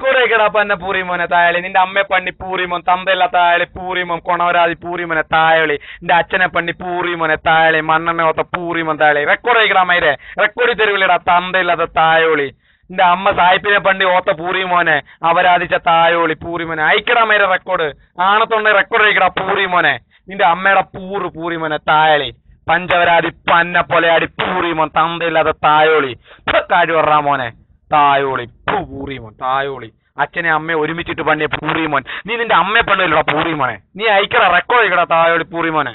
Record ആയിക്കടാ പന്നെ പൂറിമോനെ തായളി. നിന്റെ അമ്മയെ പണി പൂറിമോൻ, തന്തയില്ല തായളി പൂറിമോൻ, കൊണവരാതി പൂറിമോനെ തായളി, നിന്റെ അച്ഛനെ പണി പൂറിമോനെ തായളി, മണ്ണെണ്ണ ഓത്ത പൂറിമോൻ തായളി. Record ആയിക്കടാ മൈരെ, record തരുവില്ലടാ തന്തയില്ലാത്ത തായോളി. നിന്റെ അമ്മ സായിപ്പിനെ പണ്ടി ഓത്ത പൂറിമോനെ, അപരാധിച്ച തായോളി പൂറിമോനെ. അയക്കടാ മൈരെ റെക്കോർഡ്. ആണത്തൊണ്ടെ റെക്കോർഡ് ആയിക്കടാ പൂറിമോനെ. നിന്റെ അമ്മയുടെ പൂറിമോനെ തായളി, പഞ്ചവരാതി പന്ന പൊലയാടി പൂറിമോൻ, തന്തയില്ലാത്ത തായോളി. കാര്യം പറ മോനെ തായോളി പൂറിമോൻ തായോളി. അച്ഛനെ അമ്മയെ ഒരുമിച്ചിട്ട് പണിയ പൂറിമോൻ. നീ നിന്റെ അമ്മയെ പണില്ലടാ പൂറിമോനെ. നീ അയക്കടാ റെക്കോർഡ് ആയിക്കടാ തായോളി പൂറിമോനെ.